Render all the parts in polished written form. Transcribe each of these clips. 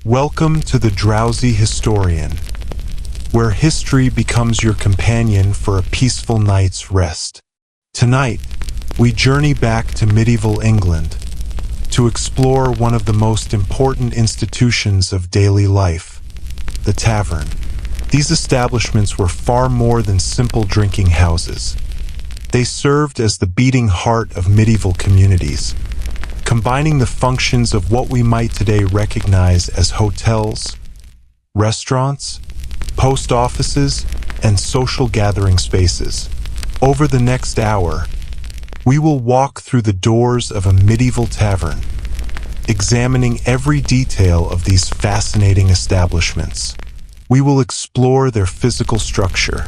Welcome to the Drowsy Historian, where history becomes your companion for a peaceful night's rest. Tonight, we journey back to medieval England to explore one of the most important institutions of daily life, the tavern. These establishments were far more than simple drinking houses. They served as the beating heart of medieval communities, combining the functions of what we might today recognize as hotels, restaurants, post offices, and social gathering spaces. Over the next hour, we will walk through the doors of a medieval tavern, examining every detail of these fascinating establishments. We will explore their physical structure,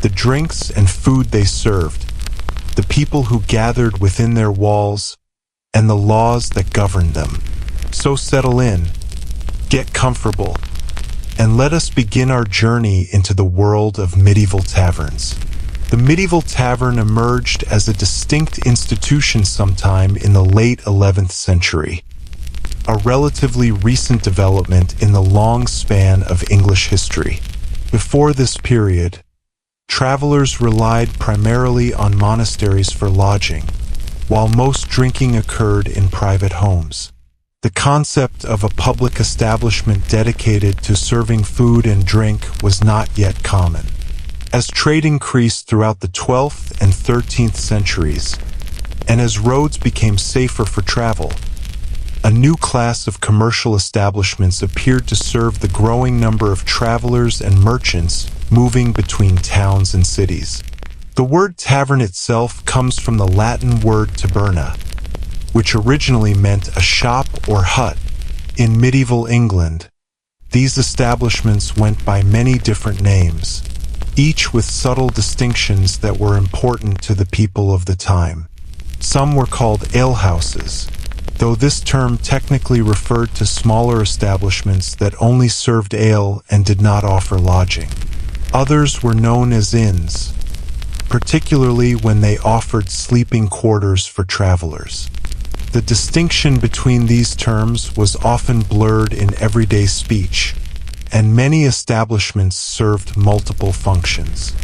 the drinks and food they served, the people who gathered within their walls, and the laws that governed them. So settle in, get comfortable, and let us begin our journey into the world of medieval taverns. The medieval tavern emerged as a distinct institution sometime in the late 11th century, a relatively recent development in the long span of English history. Before this period, travelers relied primarily on monasteries for lodging, while most drinking occurred in private homes. The concept of a public establishment dedicated to serving food and drink was not yet common. As trade increased throughout the 12th and 13th centuries, and as roads became safer for travel, a new class of commercial establishments appeared to serve the growing number of travelers and merchants moving between towns and cities. The word tavern itself comes from the Latin word taberna, which originally meant a shop or hut. In medieval England, these establishments went by many different names, each with subtle distinctions that were important to the people of the time. Some were called alehouses, though this term technically referred to smaller establishments that only served ale and did not offer lodging. Others were known as inns, particularly when they offered sleeping quarters for travelers. The distinction between these terms was often blurred in everyday speech, and many establishments served multiple functions.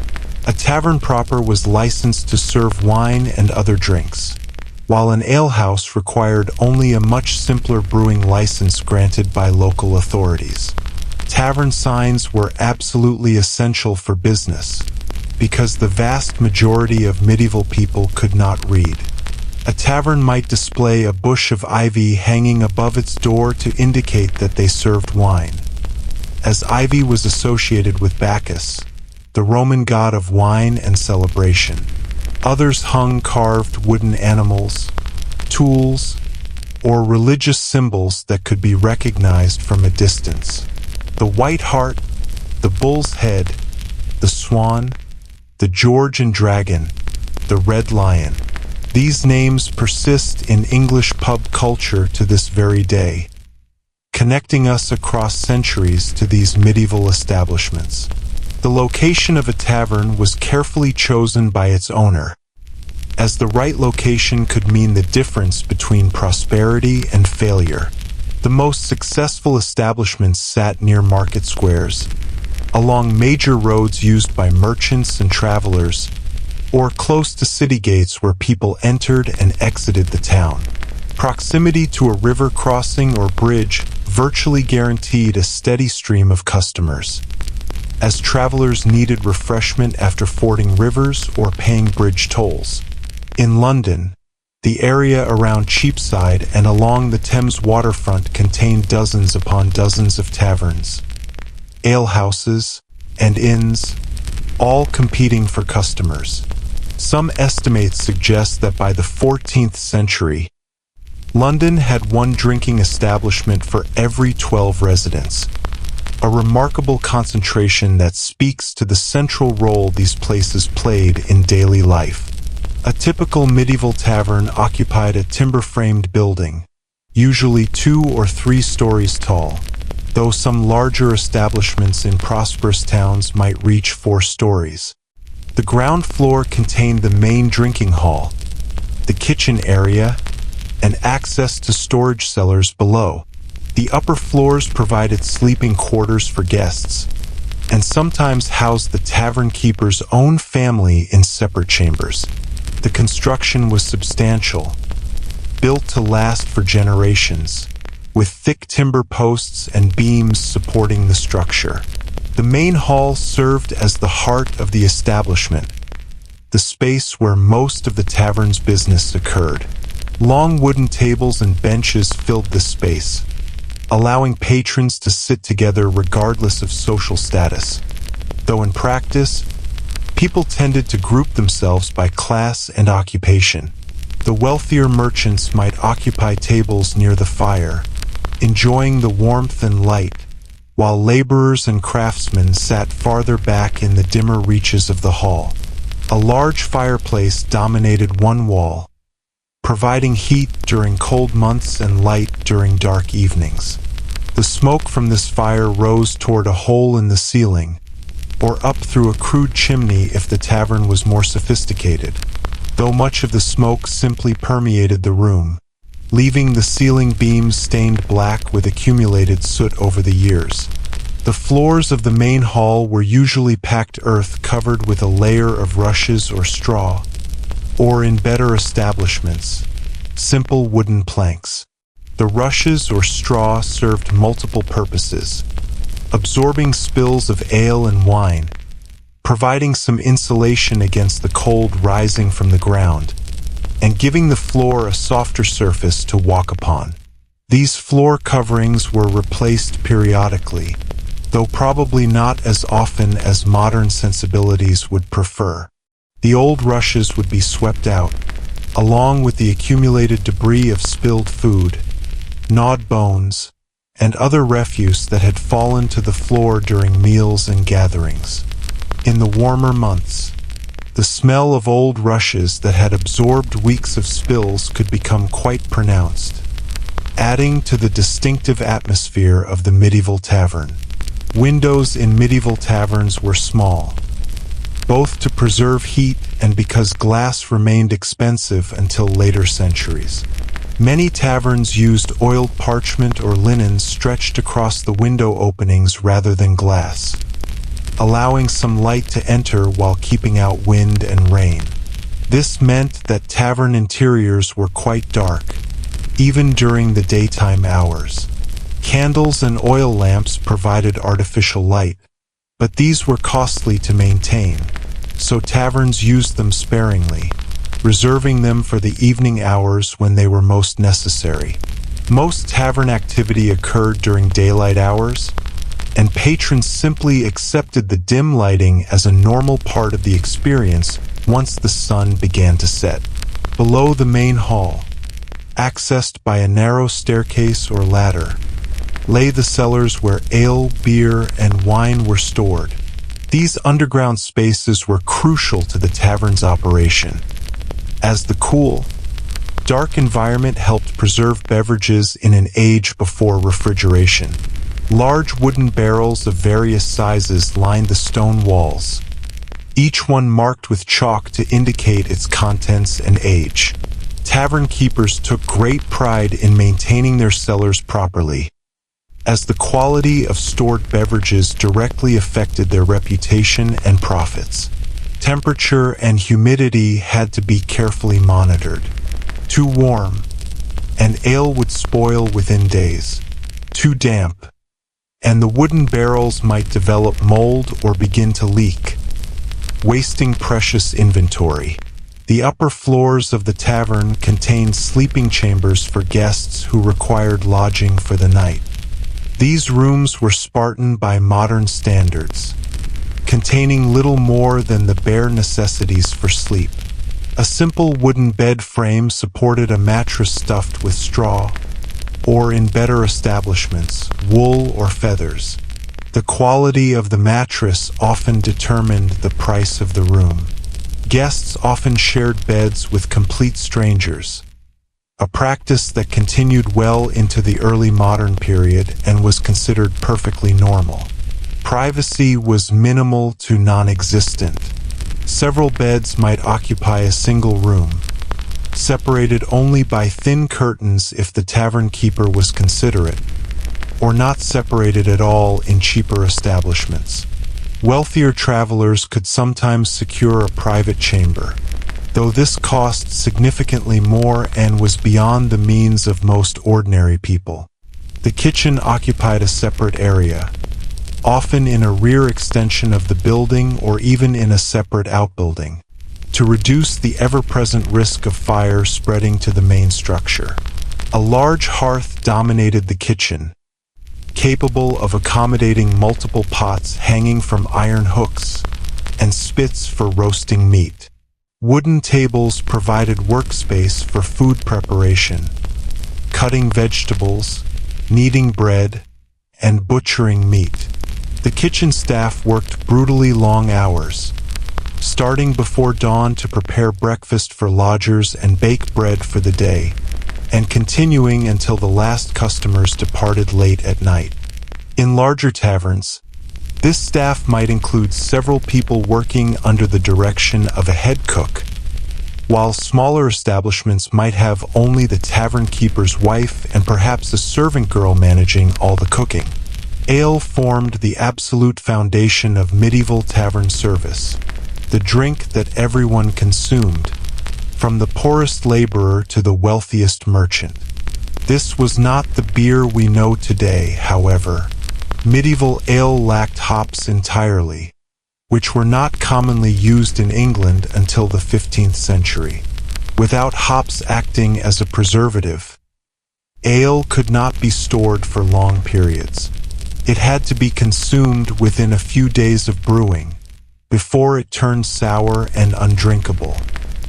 A tavern proper was licensed to serve wine and other drinks, while an alehouse required only a much simpler brewing license granted by local authorities. Tavern signs were absolutely essential for business, because the vast majority of medieval people could not read. A tavern might display a bush of ivy hanging above its door to indicate that they served wine, as ivy was associated with Bacchus, the Roman god of wine and celebration. Others hung carved wooden animals, tools, or religious symbols that could be recognized from a distance. The white hart, the bull's head, the swan, the George and dragon, the red lion. These names persist in English pub culture to this very day, connecting us across centuries to these medieval establishments. The location of a tavern was carefully chosen by its owner, as the right location could mean the difference between prosperity and failure. The most successful establishments sat near market squares, along major roads used by merchants and travelers, or close to city gates where people entered and exited the town. Proximity to a river crossing or bridge virtually guaranteed a steady stream of customers, as travelers needed refreshment after fording rivers or paying bridge tolls. In London, the area around Cheapside and along the Thames waterfront contained dozens upon dozens of taverns, alehouses, and inns, all competing for customers. Some estimates suggest that by the 14th century, London had one drinking establishment for every 12 residents, a remarkable concentration that speaks to the central role these places played in daily life. A typical medieval tavern occupied a timber-framed building, usually 2 or 3 stories tall, though some larger establishments in prosperous towns might reach 4 stories. The ground floor contained the main drinking hall, the kitchen area, and access to storage cellars below. The upper floors provided sleeping quarters for guests, and sometimes housed the tavern keeper's own family in separate chambers. The construction was substantial, built to last for generations, with thick timber posts and beams supporting the structure. The main hall served as the heart of the establishment, the space where most of the tavern's business occurred. Long wooden tables and benches filled the space, allowing patrons to sit together regardless of social status. Though in practice, people tended to group themselves by class and occupation. The wealthier merchants might occupy tables near the fire, enjoying the warmth and light, while laborers and craftsmen sat farther back in the dimmer reaches of the hall. A large fireplace dominated one wall, providing heat during cold months and light during dark evenings. The smoke from this fire rose toward a hole in the ceiling, or up through a crude chimney if the tavern was more sophisticated, though much of the smoke simply permeated the room, leaving the ceiling beams stained black with accumulated soot over the years. The floors of the main hall were usually packed earth covered with a layer of rushes or straw, or in better establishments, simple wooden planks. The rushes or straw served multiple purposes, absorbing spills of ale and wine, providing some insulation against the cold rising from the ground, and giving the floor a softer surface to walk upon. These floor coverings were replaced periodically, though probably not as often as modern sensibilities would prefer. The old rushes would be swept out, along with the accumulated debris of spilled food, gnawed bones, and other refuse that had fallen to the floor during meals and gatherings. In the warmer months, the smell of old rushes that had absorbed weeks of spills could become quite pronounced, adding to the distinctive atmosphere of the medieval tavern. Windows in medieval taverns were small, both to preserve heat and because glass remained expensive until later centuries. Many taverns used oiled parchment or linen stretched across the window openings rather than glass, allowing some light to enter while keeping out wind and rain. This meant that tavern interiors were quite dark, even during the daytime hours. Candles and oil lamps provided artificial light, but these were costly to maintain, so taverns used them sparingly, reserving them for the evening hours when they were most necessary. Most tavern activity occurred during daylight hours, and patrons simply accepted the dim lighting as a normal part of the experience once the sun began to set. Below the main hall, accessed by a narrow staircase or ladder, lay the cellars where ale, beer, and wine were stored. These underground spaces were crucial to the tavern's operation, as the cool, dark environment helped preserve beverages in an age before refrigeration. Large wooden barrels of various sizes lined the stone walls, each one marked with chalk to indicate its contents and age. Tavern keepers took great pride in maintaining their cellars properly, as the quality of stored beverages directly affected their reputation and profits. Temperature and humidity had to be carefully monitored. Too warm, and ale would spoil within days. Too damp, and the wooden barrels might develop mold or begin to leak, wasting precious inventory. The upper floors of the tavern contained sleeping chambers for guests who required lodging for the night. These rooms were Spartan by modern standards, containing little more than the bare necessities for sleep. A simple wooden bed frame supported a mattress stuffed with straw, or in better establishments, wool or feathers. The quality of the mattress often determined the price of the room. Guests often shared beds with complete strangers, a practice that continued well into the early modern period and was considered perfectly normal. Privacy was minimal to non-existent. Several beds might occupy a single room, separated only by thin curtains if the tavern keeper was considerate, or not separated at all in cheaper establishments. Wealthier travelers could sometimes secure a private chamber, though this cost significantly more and was beyond the means of most ordinary people. The kitchen occupied a separate area, often in a rear extension of the building or even in a separate outbuilding, to reduce the ever-present risk of fire spreading to the main structure. A large hearth dominated the kitchen, capable of accommodating multiple pots hanging from iron hooks and spits for roasting meat. Wooden tables provided workspace for food preparation, cutting vegetables, kneading bread, and butchering meat. The kitchen staff worked brutally long hours, starting before dawn to prepare breakfast for lodgers and bake bread for the day, and continuing until the last customers departed late at night. In larger taverns, this staff might include several people working under the direction of a head cook, while smaller establishments might have only the tavern keeper's wife and perhaps a servant girl managing all the cooking. Ale formed the absolute foundation of medieval tavern service, the drink that everyone consumed, from the poorest laborer to the wealthiest merchant. This was not the beer we know today, however. Medieval ale lacked hops entirely, which were not commonly used in England until the 15th century. Without hops acting as a preservative, ale could not be stored for long periods. It had to be consumed within a few days of brewing, before it turned sour and undrinkable.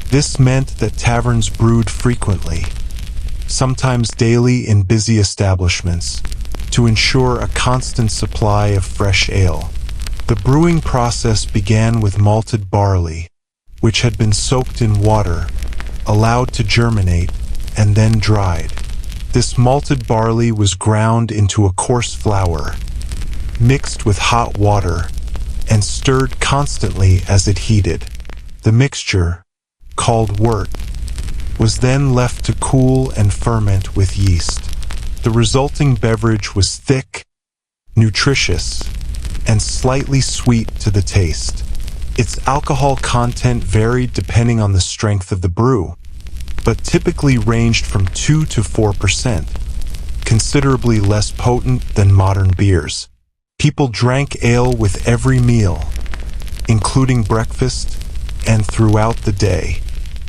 This meant that taverns brewed frequently, sometimes daily in busy establishments, to ensure a constant supply of fresh ale. The brewing process began with malted barley, which had been soaked in water, allowed to germinate, and then dried. This malted barley was ground into a coarse flour, mixed with hot water, and stirred constantly as it heated. The mixture, called wort, was then left to cool and ferment with yeast. The resulting beverage was thick, nutritious, and slightly sweet to the taste. Its alcohol content varied depending on the strength of the brew, but typically ranged from 2 to 4%, considerably less potent than modern beers. People drank ale with every meal, including breakfast and throughout the day.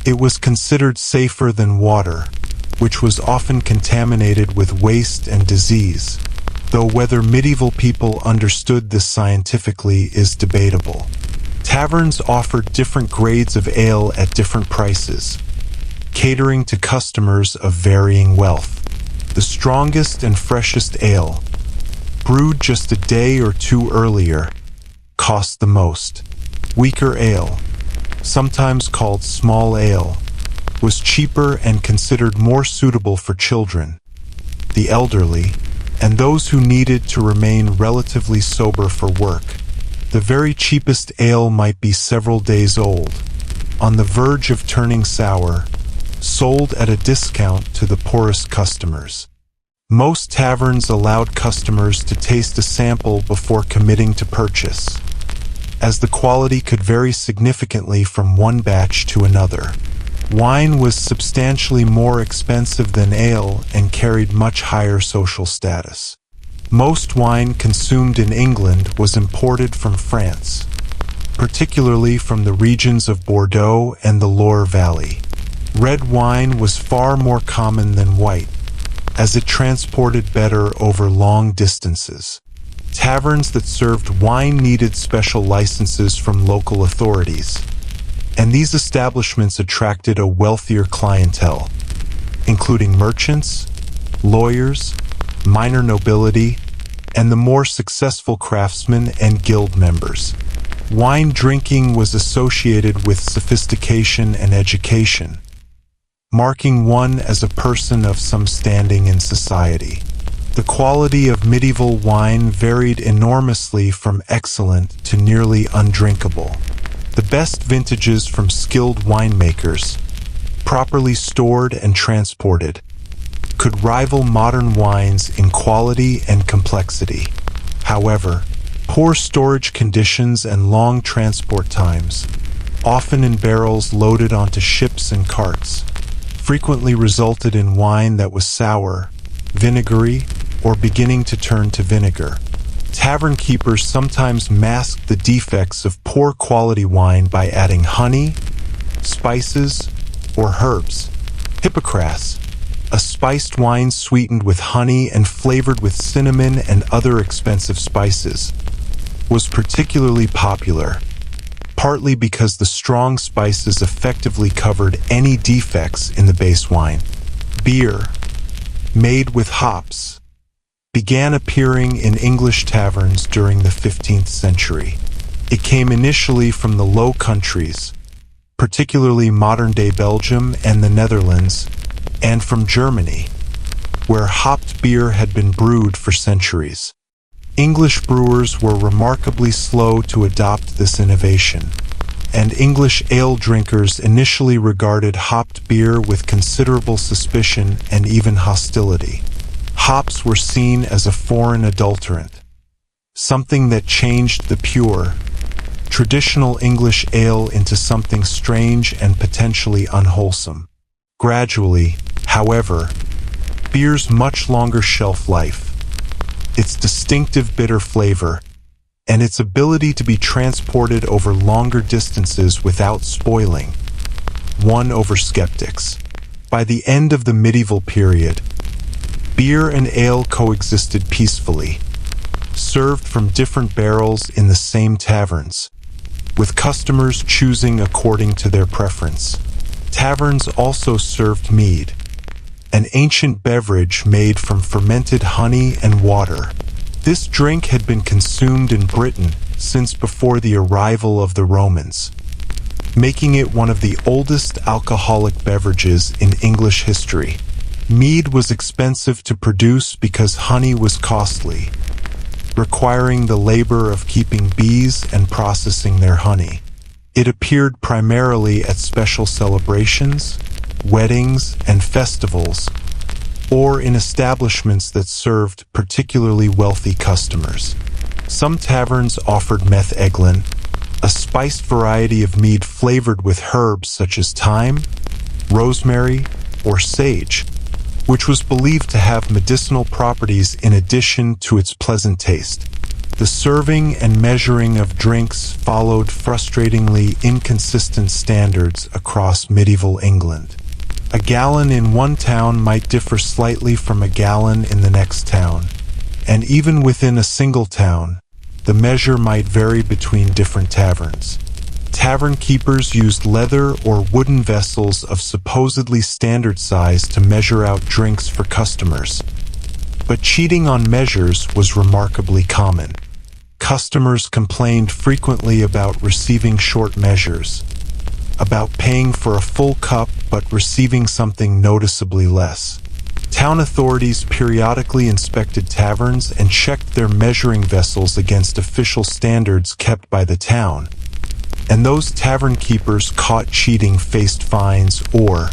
It was considered safer than water, which was often contaminated with waste and disease, though whether medieval people understood this scientifically is debatable. Taverns offered different grades of ale at different prices, catering to customers of varying wealth. The strongest and freshest ale, brewed just a day or two earlier, cost the most. Weaker ale, sometimes called small ale, was cheaper and considered more suitable for children, the elderly, and those who needed to remain relatively sober for work. The very cheapest ale might be several days old, on the verge of turning sour, sold at a discount to the poorest customers. Most taverns allowed customers to taste a sample before committing to purchase, as the quality could vary significantly from one batch to another. Wine was substantially more expensive than ale and carried much higher social status. Most wine consumed in England was imported from France, particularly from the regions of Bordeaux and the Loire Valley. Red wine was far more common than white, as it transported better over long distances. Taverns that served wine needed special licenses from local authorities, and these establishments attracted a wealthier clientele, including merchants, lawyers, minor nobility, and the more successful craftsmen and guild members. Wine drinking was associated with sophistication and education, marking one as a person of some standing in society. The quality of medieval wine varied enormously from excellent to nearly undrinkable. The best vintages from skilled winemakers, properly stored and transported, could rival modern wines in quality and complexity. However, poor storage conditions and long transport times, often in barrels loaded onto ships and carts, frequently resulted in wine that was sour, vinegary, or beginning to turn to vinegar. Tavern keepers sometimes masked the defects of poor quality wine by adding honey, spices, or herbs. Hippocras, a spiced wine sweetened with honey and flavored with cinnamon and other expensive spices, was particularly popular, partly because the strong spices effectively covered any defects in the base wine. Beer, made with hops, began appearing in English taverns during the 15th century. It came initially from the Low Countries, particularly modern-day Belgium and the Netherlands, and from Germany, where hopped beer had been brewed for centuries. English brewers were remarkably slow to adopt this innovation, and English ale drinkers initially regarded hopped beer with considerable suspicion and even hostility. Hops were seen as a foreign adulterant, something that changed the pure, traditional English ale into something strange and potentially unwholesome. Gradually, however, beer's much longer shelf life, its distinctive bitter flavor, and its ability to be transported over longer distances without spoiling, won over skeptics. By the end of the medieval period, beer and ale coexisted peacefully, served from different barrels in the same taverns, with customers choosing according to their preference. Taverns also served mead, an ancient beverage made from fermented honey and water. This drink had been consumed in Britain since before the arrival of the Romans, making it one of the oldest alcoholic beverages in English history. Mead was expensive to produce because honey was costly, requiring the labor of keeping bees and processing their honey. It appeared primarily at special celebrations, weddings, and festivals, or in establishments that served particularly wealthy customers. Some taverns offered metheglin, a spiced variety of mead flavored with herbs such as thyme, rosemary, or sage, which was believed to have medicinal properties in addition to its pleasant taste. The serving and measuring of drinks followed frustratingly inconsistent standards across medieval England. A gallon in one town might differ slightly from a gallon in the next town, and even within a single town, the measure might vary between different taverns. Tavern keepers used leather or wooden vessels of supposedly standard size to measure out drinks for customers, but cheating on measures was remarkably common. Customers complained frequently about receiving short measures, about paying for a full cup but receiving something noticeably less. Town authorities periodically inspected taverns and checked their measuring vessels against official standards kept by the town, and those tavern keepers caught cheating faced fines or,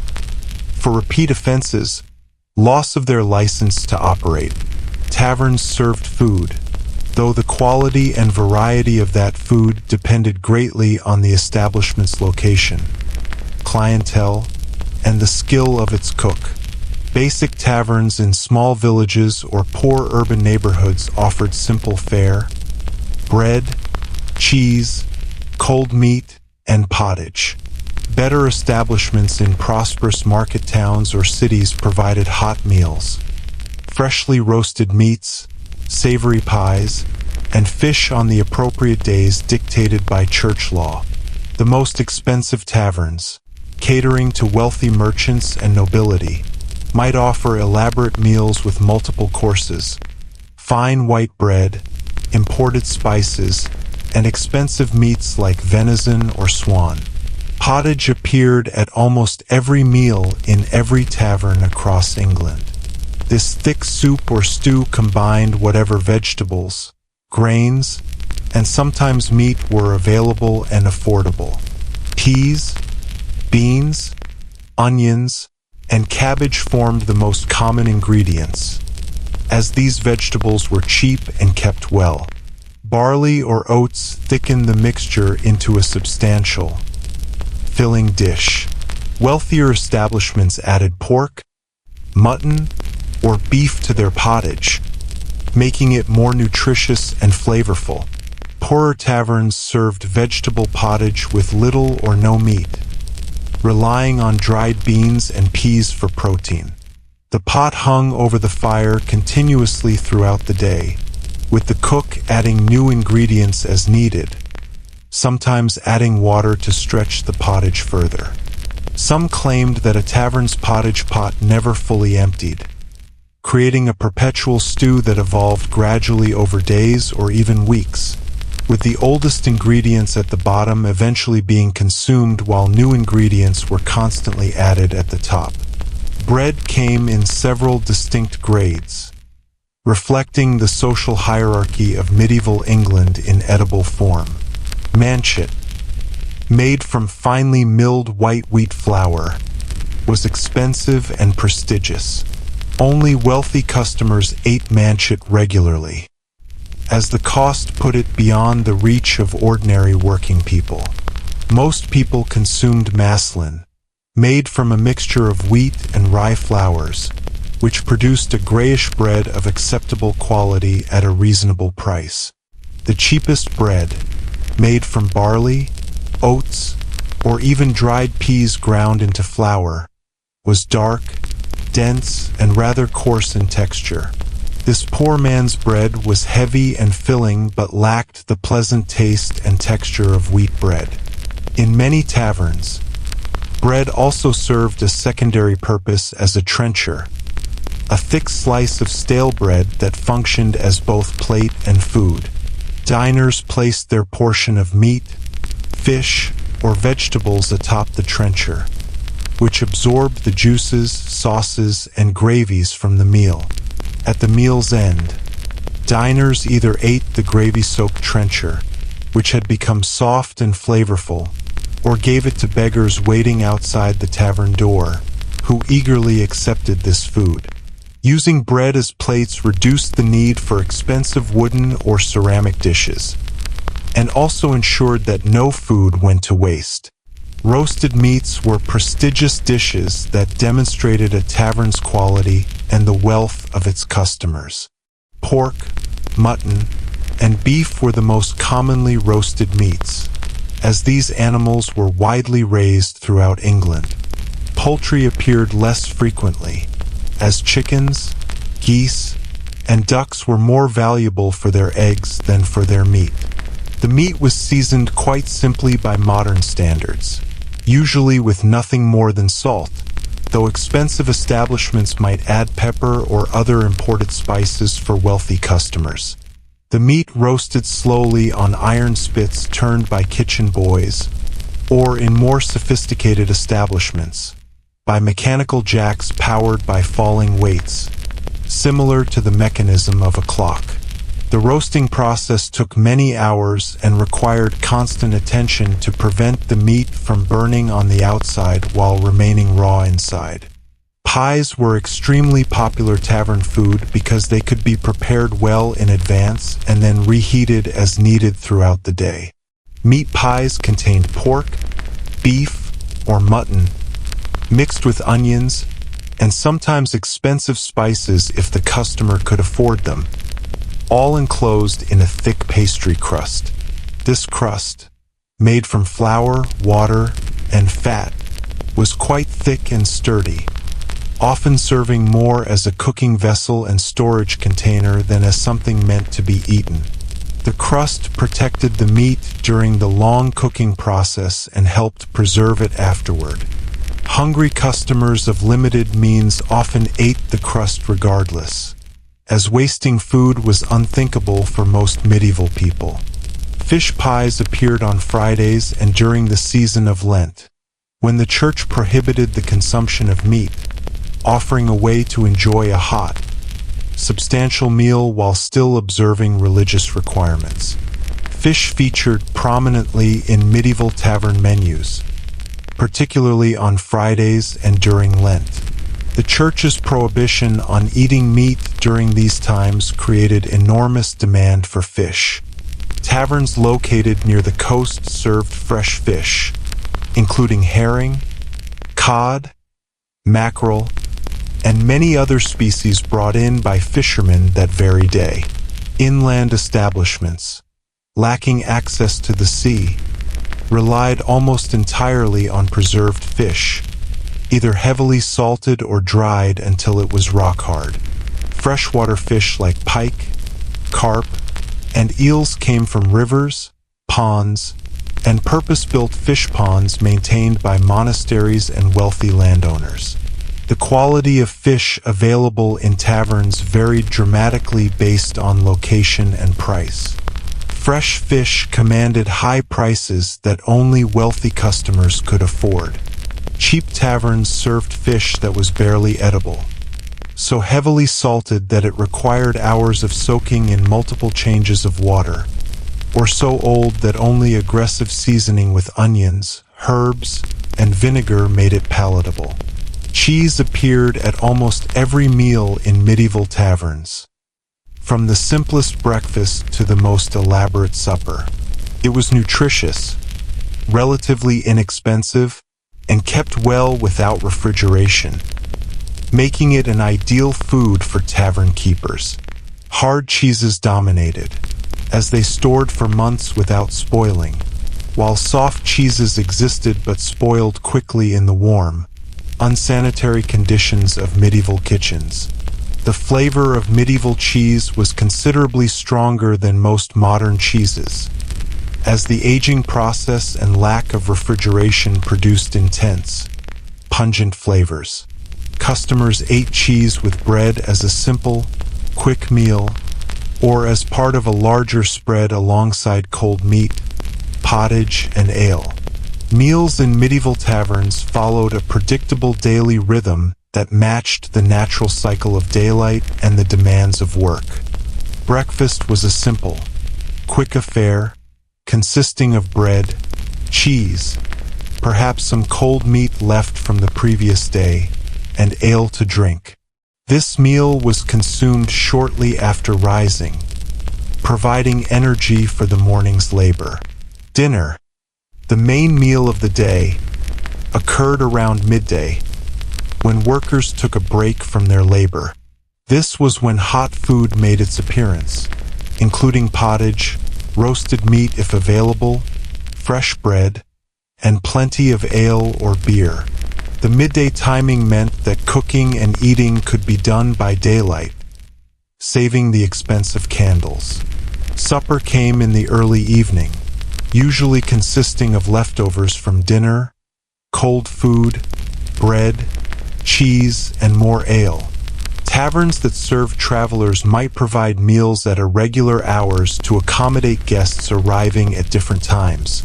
for repeat offenses, loss of their license to operate. Taverns served food, though the quality and variety of that food depended greatly on the establishment's location, clientele, and the skill of its cook. Basic taverns in small villages or poor urban neighborhoods offered simple fare: bread, cheese, cold meat, and pottage. Better establishments in prosperous market towns or cities provided hot meals, freshly roasted meats, savory pies, and fish on the appropriate days dictated by church law. The most expensive taverns, catering to wealthy merchants and nobility, might offer elaborate meals with multiple courses, fine white bread, imported spices, and expensive meats like venison or swan. Pottage appeared at almost every meal in every tavern across England. This thick soup or stew combined whatever vegetables, grains, and sometimes meat were available and affordable. Peas, beans, onions, and cabbage formed the most common ingredients, as these vegetables were cheap and kept well. Barley or oats thickened the mixture into a substantial, filling dish. Wealthier establishments added pork, mutton, or beef to their pottage, making it more nutritious and flavorful. Poorer taverns served vegetable pottage with little or no meat, relying on dried beans and peas for protein. The pot hung over the fire continuously throughout the day, with the cook adding new ingredients as needed, sometimes adding water to stretch the pottage further. Some claimed that a tavern's pottage pot never fully emptied, creating a perpetual stew that evolved gradually over days or even weeks, with the oldest ingredients at the bottom eventually being consumed while new ingredients were constantly added at the top. Bread came in several distinct grades, reflecting the social hierarchy of medieval England in edible form. Manchet, made from finely milled white wheat flour, was expensive and prestigious. Only wealthy customers ate manchet regularly, as the cost put it beyond the reach of ordinary working people. Most people consumed maslin, made from a mixture of wheat and rye flours, which produced a grayish bread of acceptable quality at a reasonable price. The cheapest bread, made from barley, oats, or even dried peas ground into flour, was dark, dense, and rather coarse in texture. This poor man's bread was heavy and filling but lacked the pleasant taste and texture of wheat bread. In many taverns, bread also served a secondary purpose as a trencher, a thick slice of stale bread that functioned as both plate and food. Diners placed their portion of meat, fish, or vegetables atop the trencher, which absorbed the juices, sauces, and gravies from the meal. At the meal's end, diners either ate the gravy-soaked trencher, which had become soft and flavorful, or gave it to beggars waiting outside the tavern door, who eagerly accepted this food. Using bread as plates reduced the need for expensive wooden or ceramic dishes, and also ensured that no food went to waste. Roasted meats were prestigious dishes that demonstrated a tavern's quality and the wealth of its customers. Pork, mutton, and beef were the most commonly roasted meats, as these animals were widely raised throughout England. Poultry appeared less frequently, as chickens, geese, and ducks were more valuable for their eggs than for their meat. The meat was seasoned quite simply by modern standards, usually with nothing more than salt, though expensive establishments might add pepper or other imported spices for wealthy customers. The meat roasted slowly on iron spits turned by kitchen boys, or in more sophisticated establishments, by mechanical jacks powered by falling weights, similar to the mechanism of a clock. The roasting process took many hours and required constant attention to prevent the meat from burning on the outside while remaining raw inside. Pies were extremely popular tavern food because they could be prepared well in advance and then reheated as needed throughout the day. Meat pies contained pork, beef, or mutton, mixed with onions, and sometimes expensive spices if the customer could afford them, all enclosed in a thick pastry crust. This crust, made from flour, water, and fat, was quite thick and sturdy, often serving more as a cooking vessel and storage container than as something meant to be eaten. The crust protected the meat during the long cooking process and helped preserve it afterward. Hungry customers of limited means often ate the crust regardless, as wasting food was unthinkable for most medieval people. Fish pies appeared on Fridays and during the season of Lent, when the church prohibited the consumption of meat, offering a way to enjoy a hot, substantial meal while still observing religious requirements. Fish featured prominently in medieval tavern menus, particularly on Fridays and during Lent. The church's prohibition on eating meat during these times created enormous demand for fish. Taverns located near the coast served fresh fish, including herring, cod, mackerel, and many other species brought in by fishermen that very day. Inland establishments, lacking access to the sea, relied almost entirely on preserved fish, either heavily salted or dried until it was rock hard. Freshwater fish like pike, carp, and eels came from rivers, ponds, and purpose-built fish ponds maintained by monasteries and wealthy landowners. The quality of fish available in taverns varied dramatically based on location and price. Fresh fish commanded high prices that only wealthy customers could afford. Cheap taverns served fish that was barely edible, so heavily salted that it required hours of soaking in multiple changes of water, or so old that only aggressive seasoning with onions, herbs, and vinegar made it palatable. Cheese appeared at almost every meal in medieval taverns, from the simplest breakfast to the most elaborate supper. It was nutritious, relatively inexpensive, and kept well without refrigeration, making it an ideal food for tavern keepers. Hard cheeses dominated, as they stored for months without spoiling, while soft cheeses existed but spoiled quickly in the warm, unsanitary conditions of medieval kitchens. The flavor of medieval cheese was considerably stronger than most modern cheeses, as the aging process and lack of refrigeration produced intense, pungent flavors. Customers ate cheese with bread as a simple, quick meal, or as part of a larger spread alongside cold meat, pottage, and ale. Meals in medieval taverns followed a predictable daily rhythm that matched the natural cycle of daylight and the demands of work. Breakfast was a simple, quick affair, consisting of bread, cheese, perhaps some cold meat left from the previous day, and ale to drink. This meal was consumed shortly after rising, providing energy for the morning's labor. Dinner, the main meal of the day, occurred around midday, when workers took a break from their labor. This was when hot food made its appearance, including pottage, roasted meat if available, fresh bread, and plenty of ale or beer. The midday timing meant that cooking and eating could be done by daylight, saving the expense of candles. Supper came in the early evening, usually consisting of leftovers from dinner, cold food, bread, cheese, and more ale. Taverns that served travelers might provide meals at irregular hours to accommodate guests arriving at different times.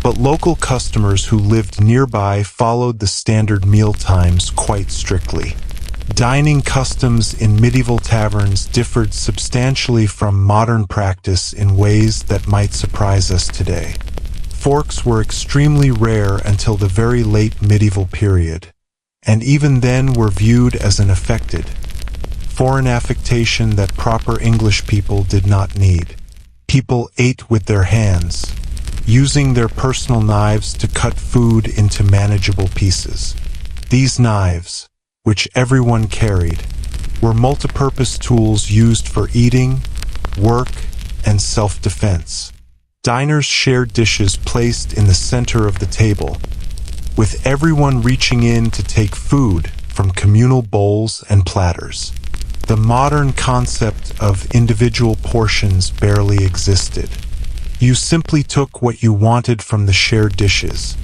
But local customers who lived nearby followed the standard meal times quite strictly. Dining customs in medieval taverns differed substantially from modern practice in ways that might surprise us today. Forks were extremely rare until the very late medieval period, and even then were viewed as an affected, foreign affectation that proper English people did not need. People ate with their hands, using their personal knives to cut food into manageable pieces. These knives, which everyone carried, were multipurpose tools used for eating, work, and self-defense. Diners shared dishes placed in the center of the table, with everyone reaching in to take food from communal bowls and platters. The modern concept of individual portions barely existed. You simply took what you wanted from the shared dishes,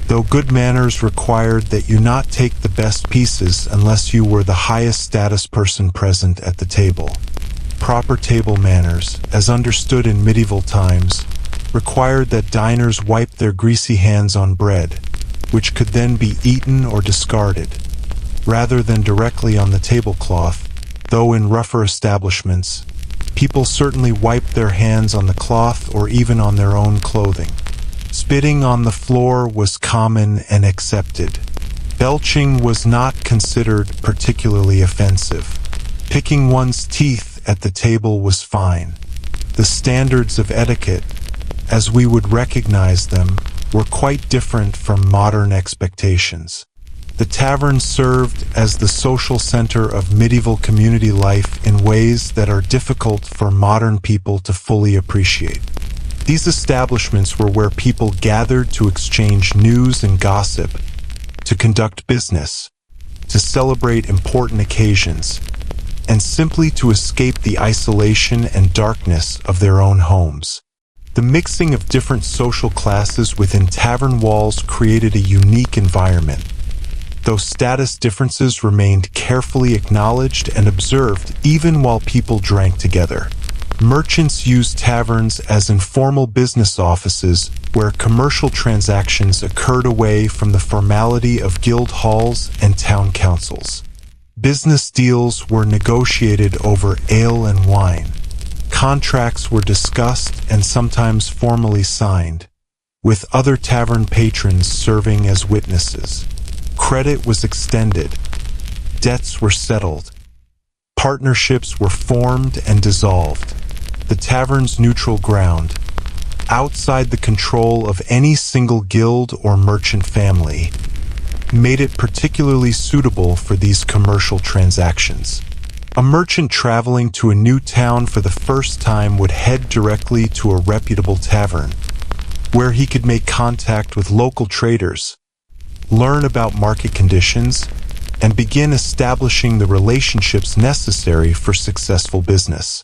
though good manners required that you not take the best pieces unless you were the highest status person present at the table. Proper table manners, as understood in medieval times, required that diners wipe their greasy hands on bread, which could then be eaten or discarded, rather than directly on the tablecloth, though in rougher establishments, people certainly wiped their hands on the cloth or even on their own clothing. Spitting on the floor was common and accepted. Belching was not considered particularly offensive. Picking one's teeth at the table was fine. The standards of etiquette, as we would recognize them, were quite different from modern expectations. The tavern served as the social center of medieval community life in ways that are difficult for modern people to fully appreciate. These establishments were where people gathered to exchange news and gossip, to conduct business, to celebrate important occasions, and simply to escape the isolation and darkness of their own homes. The mixing of different social classes within tavern walls created a unique environment. Though status differences remained carefully acknowledged and observed even while people drank together. Merchants used taverns as informal business offices where commercial transactions occurred away from the formality of guild halls and town councils. Business deals were negotiated over ale and wine. Contracts were discussed and sometimes formally signed, with other tavern patrons serving as witnesses. Credit was extended. Debts were settled. Partnerships were formed and dissolved. The tavern's neutral ground, outside the control of any single guild or merchant family, made it particularly suitable for these commercial transactions. A merchant traveling to a new town for the first time would head directly to a reputable tavern, where he could make contact with local traders, learn about market conditions, and begin establishing the relationships necessary for successful business.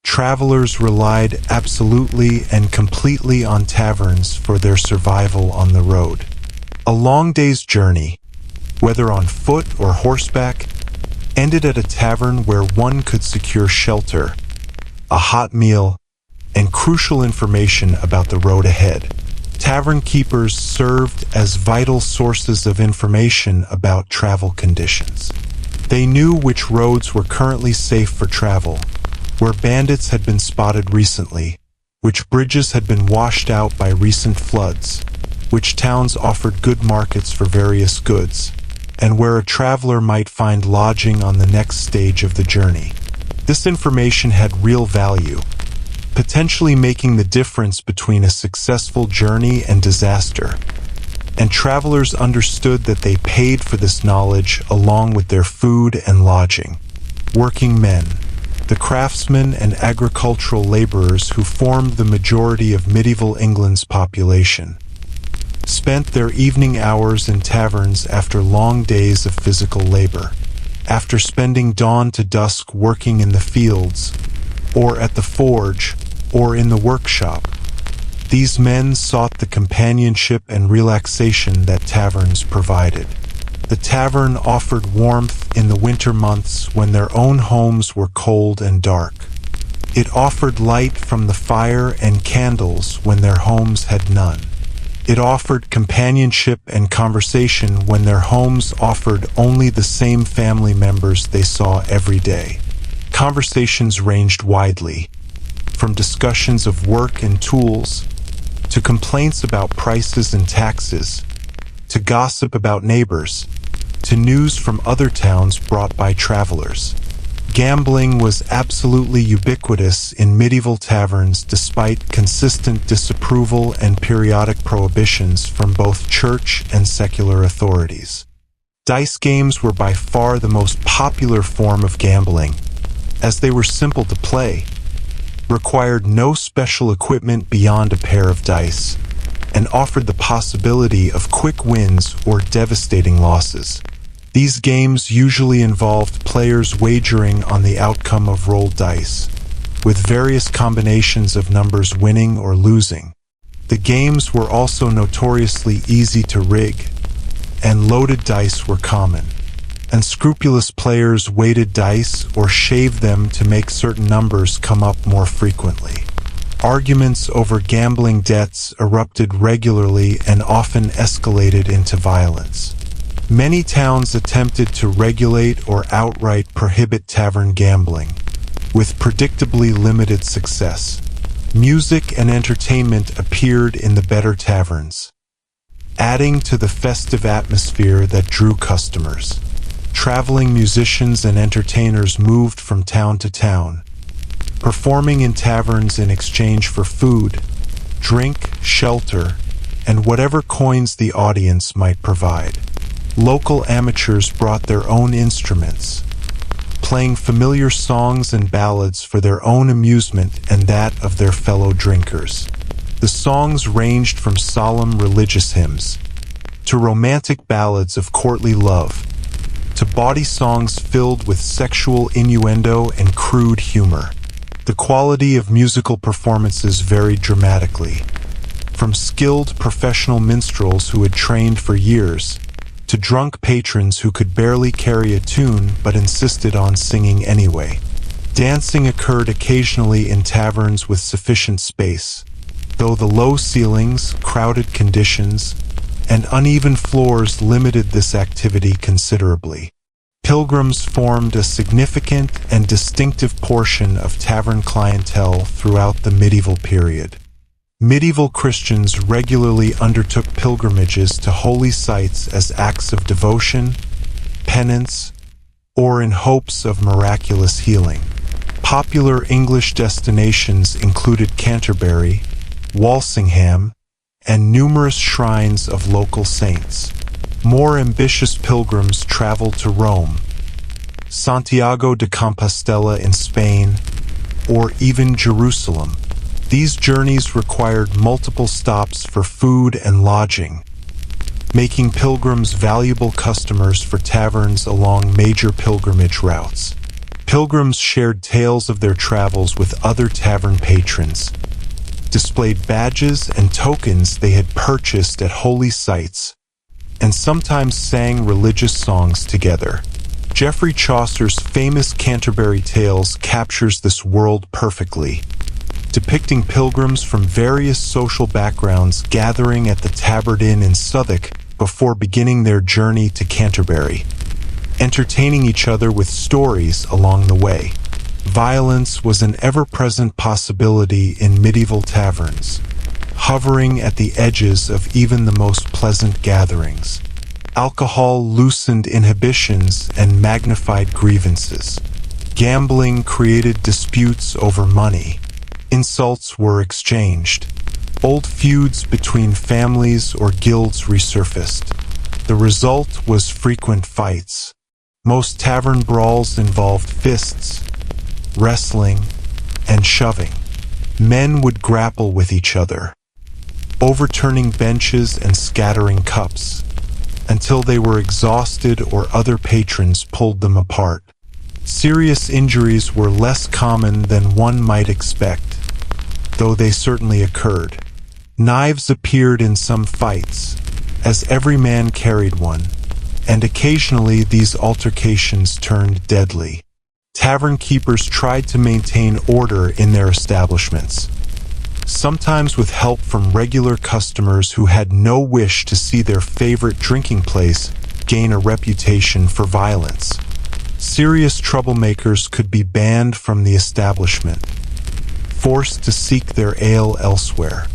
Travelers relied absolutely and completely on taverns for their survival on the road. A long day's journey, whether on foot or horseback, ended at a tavern where one could secure shelter, a hot meal, and crucial information about the road ahead. Tavern keepers served as vital sources of information about travel conditions. They knew which roads were currently safe for travel, where bandits had been spotted recently, which bridges had been washed out by recent floods, which towns offered good markets for various goods, and where a traveler might find lodging on the next stage of the journey. This information had real value, potentially making the difference between a successful journey and disaster. And travelers understood that they paid for this knowledge along with their food and lodging. Working men, the craftsmen and agricultural laborers who formed the majority of medieval England's population, spent their evening hours in taverns after long days of physical labor. After spending dawn to dusk working in the fields, or at the forge, or in the workshop, these men sought the companionship and relaxation that taverns provided. The tavern offered warmth in the winter months when their own homes were cold and dark. It offered light from the fire and candles when their homes had none. It offered companionship and conversation when their homes offered only the same family members they saw every day. Conversations ranged widely, from discussions of work and tools, to complaints about prices and taxes, to gossip about neighbors, to news from other towns brought by travelers. Gambling was absolutely ubiquitous in medieval taverns despite consistent disapproval and periodic prohibitions from both church and secular authorities. Dice games were by far the most popular form of gambling, as they were simple to play, required no special equipment beyond a pair of dice, and offered the possibility of quick wins or devastating losses. These games usually involved players wagering on the outcome of rolled dice, with various combinations of numbers winning or losing. The games were also notoriously easy to rig, and loaded dice were common. Unscrupulous players weighted dice or shaved them to make certain numbers come up more frequently. Arguments over gambling debts erupted regularly and often escalated into violence. Many towns attempted to regulate or outright prohibit tavern gambling, with predictably limited success. Music and entertainment appeared in the better taverns. adding to the festive atmosphere that drew customers. Traveling musicians and entertainers moved from town to town, performing in taverns in exchange for food, drink, shelter, and whatever coins the audience might provide. Local amateurs brought their own instruments, playing familiar songs and ballads for their own amusement and that of their fellow drinkers. The songs ranged from solemn religious hymns to romantic ballads of courtly love, to bawdy songs filled with sexual innuendo and crude humor. The quality of musical performances varied dramatically, from skilled professional minstrels who had trained for years, to drunk patrons who could barely carry a tune but insisted on singing anyway. Dancing occurred occasionally in taverns with sufficient space, though the low ceilings, crowded conditions, and uneven floors limited this activity considerably. Pilgrims formed a significant and distinctive portion of tavern clientele throughout the medieval period. Medieval Christians regularly undertook pilgrimages to holy sites as acts of devotion, penance, or in hopes of miraculous healing. Popular English destinations included Canterbury, Walsingham, and numerous shrines of local saints. More ambitious pilgrims traveled to Rome, Santiago de Compostela in Spain, or even Jerusalem. These journeys required multiple stops for food and lodging, making pilgrims valuable customers for taverns along major pilgrimage routes. Pilgrims shared tales of their travels with other tavern patrons, displayed badges and tokens they had purchased at holy sites, and sometimes sang religious songs together. Geoffrey Chaucer's famous Canterbury Tales captures this world perfectly, depicting pilgrims from various social backgrounds gathering at the Tabard Inn in Southwark before beginning their journey to Canterbury, entertaining each other with stories along the way. Violence was an ever-present possibility in medieval taverns, hovering at the edges of even the most pleasant gatherings. Alcohol loosened inhibitions and magnified grievances. Gambling created disputes over money. Insults were exchanged. Old feuds between families or guilds resurfaced. The result was frequent fights. Most tavern brawls involved fists, wrestling, and shoving. Men would grapple with each other, overturning benches and scattering cups, until they were exhausted or other patrons pulled them apart. Serious injuries were less common than one might expect, though they certainly occurred. Knives appeared in some fights, as every man carried one, and occasionally these altercations turned deadly. Tavern keepers tried to maintain order in their establishments, sometimes with help from regular customers who had no wish to see their favorite drinking place gain a reputation for violence. Serious troublemakers could be banned from the establishment, forced to seek their ale elsewhere.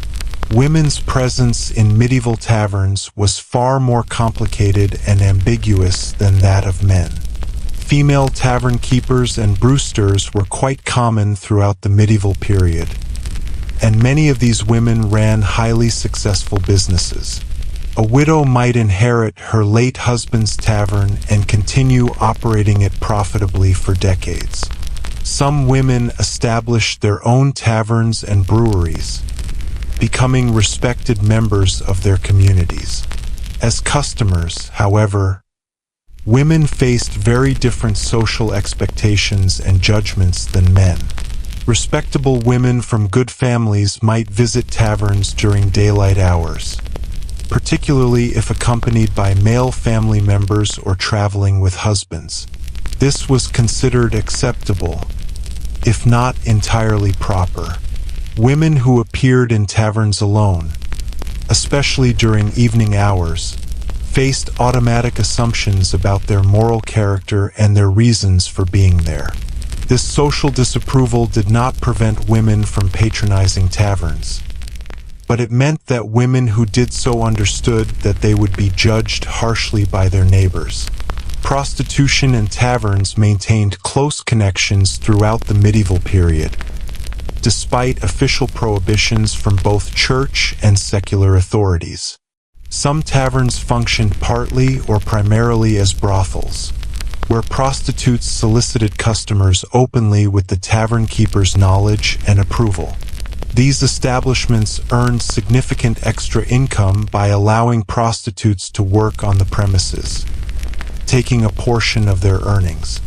Women's presence in medieval taverns was far more complicated and ambiguous than that of men. Female tavern keepers and brewsters were quite common throughout the medieval period, and many of these women ran highly successful businesses. A widow might inherit her late husband's tavern and continue operating it profitably for decades. Some women established their own taverns and breweries, becoming respected members of their communities. As customers, however, women faced very different social expectations and judgments than men. Respectable women from good families might visit taverns during daylight hours, particularly if accompanied by male family members or traveling with husbands. This was considered acceptable, if not entirely proper. Women who appeared in taverns alone, especially during evening hours, faced automatic assumptions about their moral character and their reasons for being there. This social disapproval did not prevent women from patronizing taverns. but it meant that women who did so understood that they would be judged harshly by their neighbors. Prostitution and taverns maintained close connections throughout the medieval period, despite official prohibitions from both church and secular authorities. Some taverns functioned partly or primarily as brothels, where prostitutes solicited customers openly with the tavern keeper's knowledge and approval. These establishments earned significant extra income by allowing prostitutes to work on the premises, taking a portion of their earnings.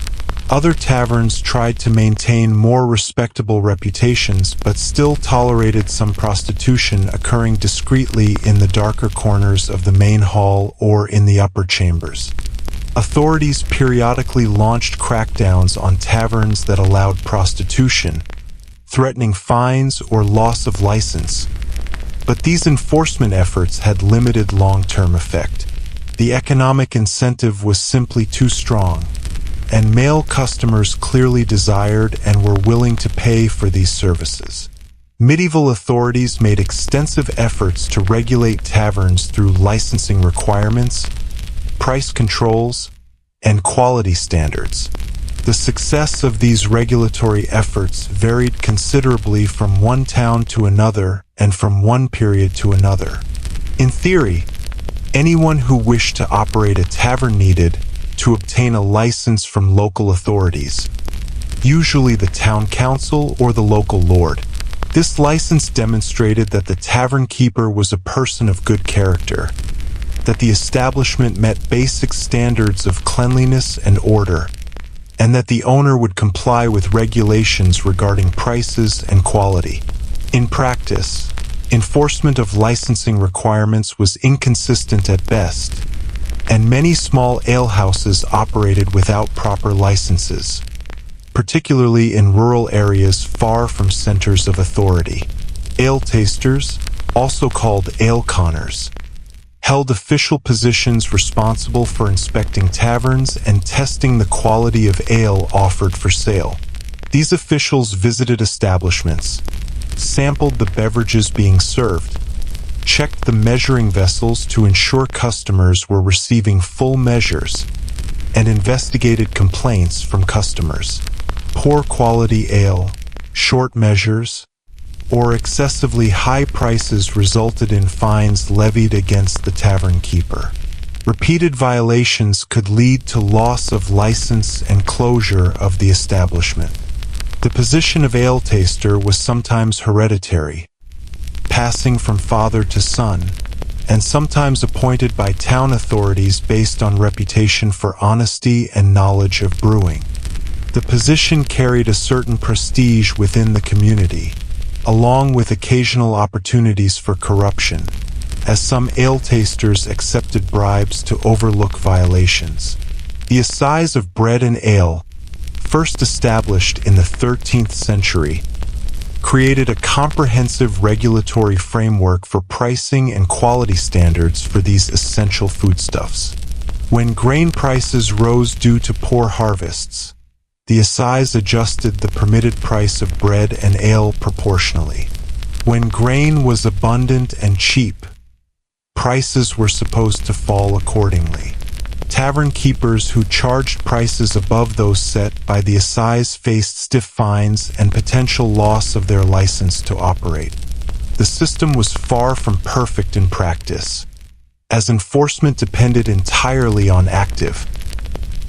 Other taverns tried to maintain more respectable reputations but still tolerated some prostitution occurring discreetly in the darker corners of the main hall or in the upper chambers. Authorities periodically launched crackdowns on taverns that allowed prostitution, threatening fines or loss of license. But these enforcement efforts had limited long-term effect. The economic incentive was simply too strong, and male customers clearly desired and were willing to pay for these services. Medieval authorities made extensive efforts to regulate taverns through licensing requirements, price controls, and quality standards. The success of these regulatory efforts varied considerably from one town to another and from one period to another. In theory, anyone who wished to operate a tavern needed to obtain a license from local authorities, usually the town council or the local lord. This license demonstrated that the tavern keeper was a person of good character, that the establishment met basic standards of cleanliness and order, and that the owner would comply with regulations regarding prices and quality. In practice, enforcement of licensing requirements was inconsistent at best, and many small alehouses operated without proper licenses, particularly in rural areas far from centers of authority. Ale tasters, also called ale conners, held official positions responsible for inspecting taverns and testing the quality of ale offered for sale. These officials visited establishments, sampled the beverages being served, checked the measuring vessels to ensure customers were receiving full measures, and investigated complaints from customers. Poor quality ale, short measures, or excessively high prices resulted in fines levied against the tavern keeper. Repeated violations could lead to loss of license and closure of the establishment. The position of ale taster was sometimes hereditary, passing from father to son, and sometimes appointed by town authorities based on reputation for honesty and knowledge of brewing. The position carried a certain prestige within the community, along with occasional opportunities for corruption, as some ale tasters accepted bribes to overlook violations. The assize of bread and ale, first established in the 13th century, created a comprehensive regulatory framework for pricing and quality standards for these essential foodstuffs. When grain prices rose due to poor harvests, the assize adjusted the permitted price of bread and ale proportionally. When grain was abundant and cheap, prices were supposed to fall accordingly. Tavern keepers who charged prices above those set by the assize faced stiff fines and potential loss of their license to operate. The system was far from perfect in practice, as enforcement depended entirely on active,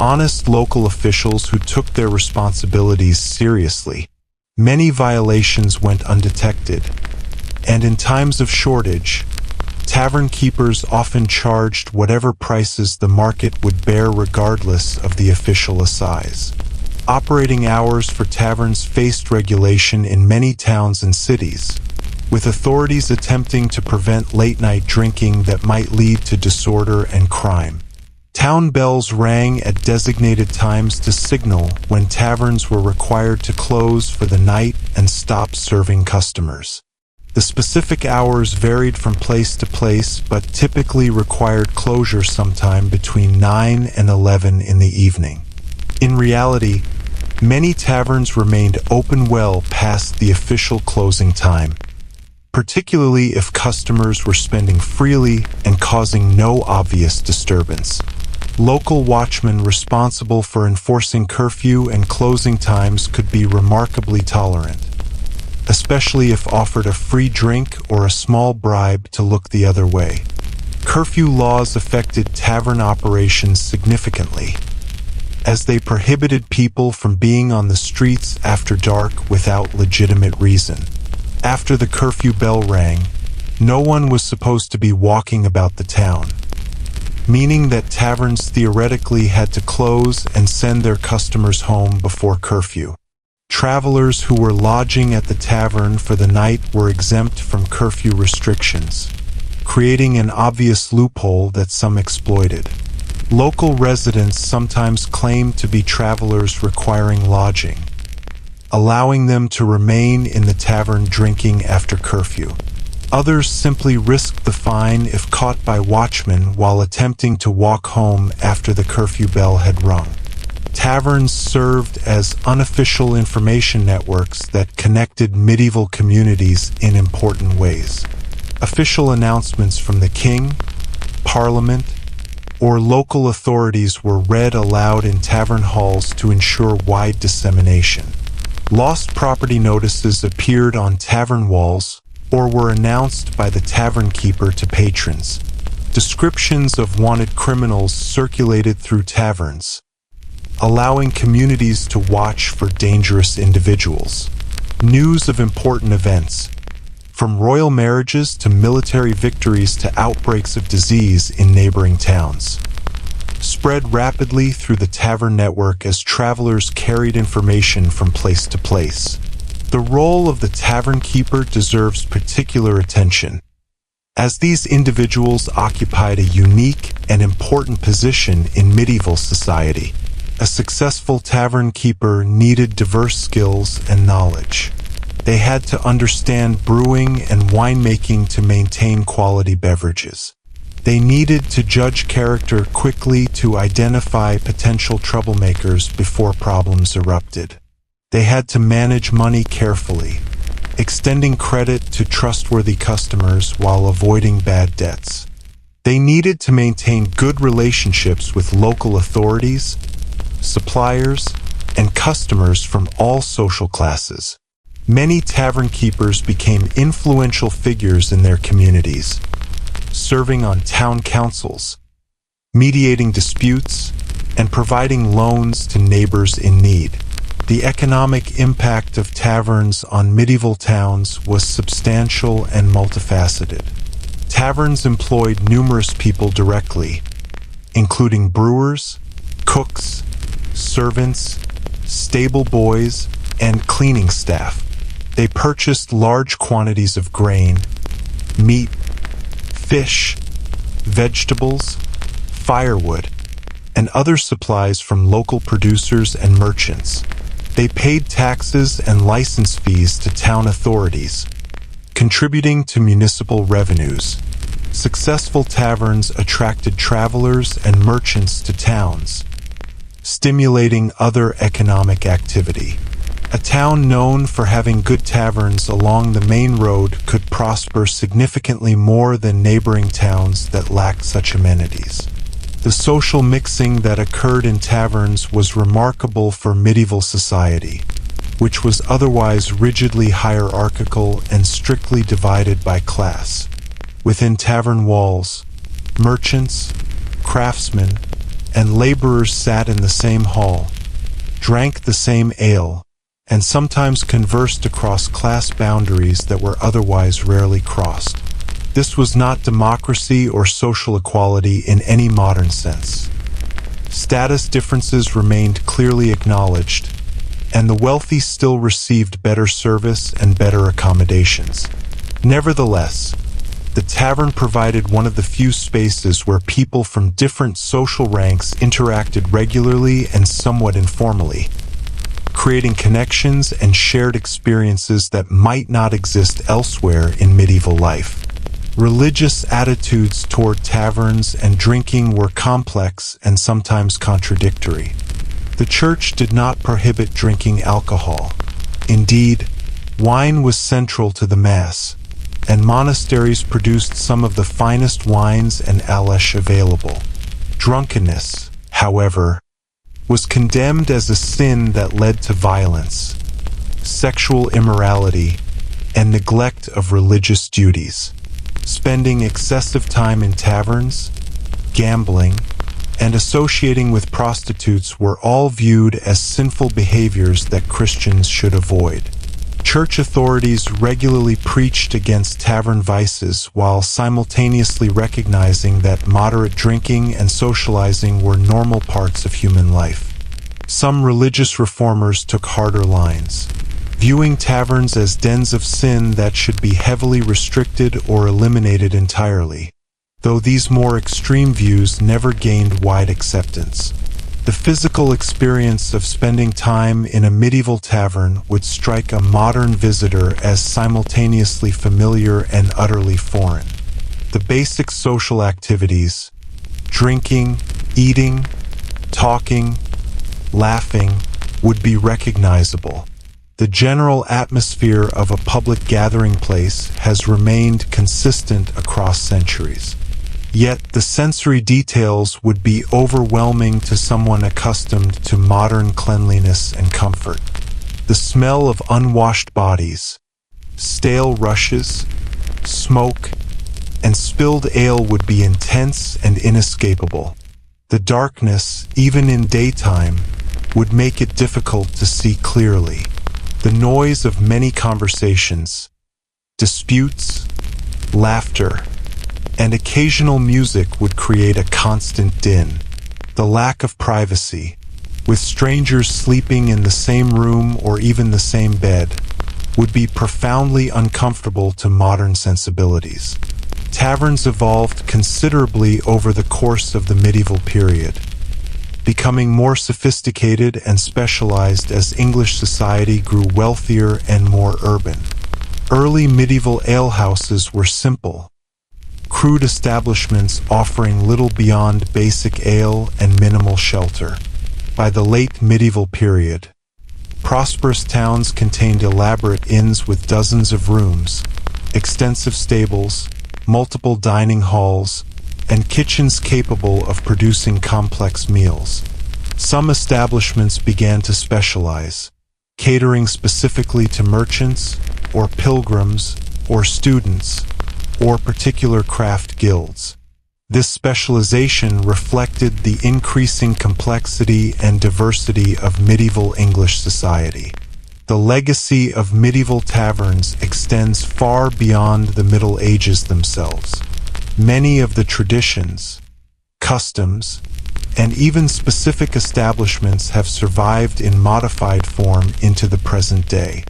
honest local officials who took their responsibilities seriously. Many violations went undetected, and in times of shortage, tavern keepers often charged whatever prices the market would bear regardless of the official assize. Operating hours for taverns faced regulation in many towns and cities, with authorities attempting to prevent late-night drinking that might lead to disorder and crime. Town bells rang at designated times to signal when taverns were required to close for the night and stop serving customers. The specific hours varied from place to place, but typically required closure sometime between 9 and 11 in the evening. In reality, many taverns remained open well past the official closing time. particularly if customers were spending freely and causing no obvious disturbance. Local watchmen responsible for enforcing curfew and closing times could be remarkably tolerant, especially if offered a free drink or a small bribe to look the other way. Curfew laws affected tavern operations significantly, as they prohibited people from being on the streets after dark without legitimate reason. After the curfew bell rang, no one was supposed to be walking about the town, meaning that taverns theoretically had to close and send their customers home before curfew. Travelers who were lodging at the tavern for the night were exempt from curfew restrictions, creating an obvious loophole that some exploited. Local residents sometimes claimed to be travelers requiring lodging, allowing them to remain in the tavern drinking after curfew. Others simply risked the fine if caught by watchmen while attempting to walk home after the curfew bell had rung. Taverns served as unofficial information networks that connected medieval communities in important ways. Official announcements from the king, parliament, or local authorities were read aloud in tavern halls to ensure wide dissemination. Lost property notices appeared on tavern walls or were announced by the tavern keeper to patrons. Descriptions of wanted criminals circulated through taverns, allowing communities to watch for dangerous individuals. News of important events, from royal marriages to military victories to outbreaks of disease in neighboring towns, spread rapidly through the tavern network as travelers carried information from place to place. The role of the tavern keeper deserves particular attention, as these individuals occupied a unique and important position in medieval society. A successful tavern keeper needed diverse skills and knowledge. They had to understand brewing and winemaking to maintain quality beverages. They needed to judge character quickly to identify potential troublemakers before problems erupted. They had to manage money carefully, extending credit to trustworthy customers while avoiding bad debts. They needed to maintain good relationships with local authorities, suppliers, and customers from all social classes. Many tavern keepers became influential figures in their communities, serving on town councils, mediating disputes, and providing loans to neighbors in need. The economic impact of taverns on medieval towns was substantial and multifaceted. Taverns employed numerous people directly, including brewers, cooks, servants, stable boys, and cleaning staff. They purchased large quantities of grain, meat, fish, vegetables, firewood, and other supplies from local producers and merchants. They paid taxes and license fees to town authorities, contributing to municipal revenues. Successful taverns attracted travelers and merchants to towns, stimulating other economic activity. A town known for having good taverns along the main road could prosper significantly more than neighboring towns that lacked such amenities. The social mixing that occurred in taverns was remarkable for medieval society, which was otherwise rigidly hierarchical and strictly divided by class. Within tavern walls, merchants, craftsmen, and laborers sat in the same hall, drank the same ale, and sometimes conversed across class boundaries that were otherwise rarely crossed. This was not democracy or social equality in any modern sense. Status differences remained clearly acknowledged, and the wealthy still received better service and better accommodations. Nevertheless, the tavern provided one of the few spaces where people from different social ranks interacted regularly and somewhat informally, creating connections and shared experiences that might not exist elsewhere in medieval life. Religious attitudes toward taverns and drinking were complex and sometimes contradictory. The church did not prohibit drinking alcohol. Indeed, wine was central to the Mass, and monasteries produced some of the finest wines and alesh available. Drunkenness, however, was condemned as a sin that led to violence, sexual immorality, and neglect of religious duties. Spending excessive time in taverns, gambling, and associating with prostitutes were all viewed as sinful behaviors that Christians should avoid. Church authorities regularly preached against tavern vices while simultaneously recognizing that moderate drinking and socializing were normal parts of human life. Some religious reformers took harder lines, viewing taverns as dens of sin that should be heavily restricted or eliminated entirely, though these more extreme views never gained wide acceptance. The physical experience of spending time in a medieval tavern would strike a modern visitor as simultaneously familiar and utterly foreign. The basic social activities, drinking, eating, talking, laughing, would be recognizable. The general atmosphere of a public gathering place has remained consistent across centuries. Yet the sensory details would be overwhelming to someone accustomed to modern cleanliness and comfort. The smell of unwashed bodies, stale rushes, smoke, and spilled ale would be intense and inescapable. The darkness, even in daytime, would make it difficult to see clearly. The noise of many conversations, disputes, laughter, and occasional music would create a constant din. The lack of privacy, with strangers sleeping in the same room or even the same bed, would be profoundly uncomfortable to modern sensibilities. Taverns evolved considerably over the course of the medieval period, becoming more sophisticated and specialized as English society grew wealthier and more urban. Early medieval alehouses were simple, crude establishments offering little beyond basic ale and minimal shelter. By the late medieval period, prosperous towns contained elaborate inns with dozens of rooms, extensive stables, multiple dining halls, and kitchens capable of producing complex meals. Some establishments began to specialize, catering specifically to merchants, or pilgrims, or students, or particular craft guilds. This specialization reflected the increasing complexity and diversity of medieval English society. The legacy of medieval taverns extends far beyond the Middle Ages themselves. Many of the traditions, customs, and even specific establishments have survived in modified form into the present day.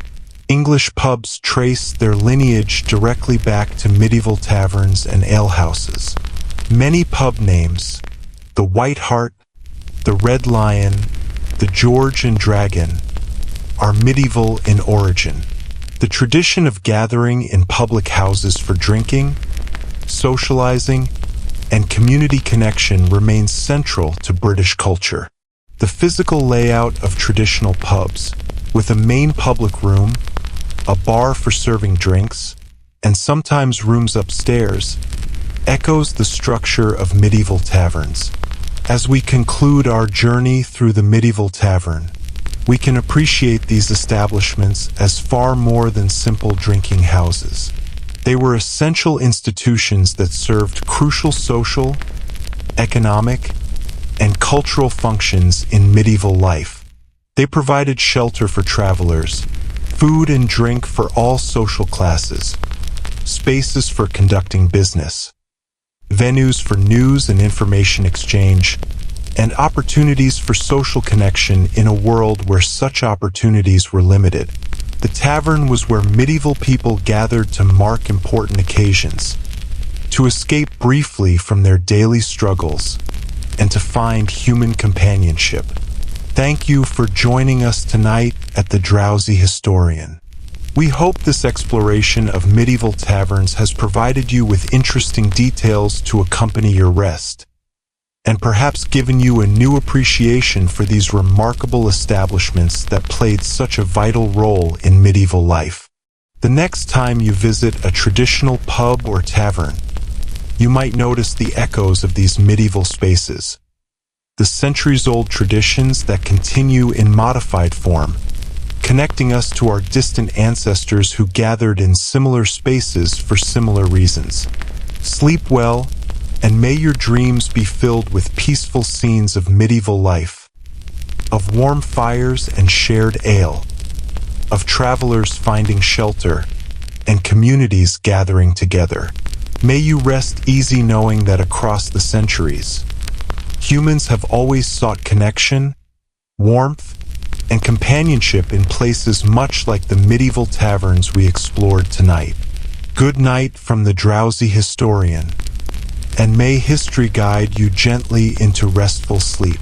English pubs trace their lineage directly back to medieval taverns and alehouses. Many pub names, the White Hart, the Red Lion, the George and Dragon, are medieval in origin. The tradition of gathering in public houses for drinking, socializing, and community connection remains central to British culture. The physical layout of traditional pubs, with a main public room, a bar for serving drinks, and sometimes rooms upstairs, echoes the structure of medieval taverns. As we conclude our journey through the medieval tavern, we can appreciate these establishments as far more than simple drinking houses. They were essential institutions that served crucial social, economic, and cultural functions in medieval life. They provided shelter for travelers, food and drink for all social classes, spaces for conducting business, venues for news and information exchange, and opportunities for social connection in a world where such opportunities were limited. The tavern was where medieval people gathered to mark important occasions, to escape briefly from their daily struggles, and to find human companionship. Thank you for joining us tonight at the Drowsy Historian. We hope this exploration of medieval taverns has provided you with interesting details to accompany your rest, and perhaps given you a new appreciation for these remarkable establishments that played such a vital role in medieval life. The next time you visit a traditional pub or tavern, you might notice the echoes of these medieval spaces, the centuries-old traditions that continue in modified form, connecting us to our distant ancestors who gathered in similar spaces for similar reasons. Sleep well, and may your dreams be filled with peaceful scenes of medieval life, of warm fires and shared ale, of travelers finding shelter, and communities gathering together. May you rest easy knowing that across the centuries, humans have always sought connection, warmth, and companionship in places much like the medieval taverns we explored tonight. Good night from the Drowsy Historian, and may history guide you gently into restful sleep.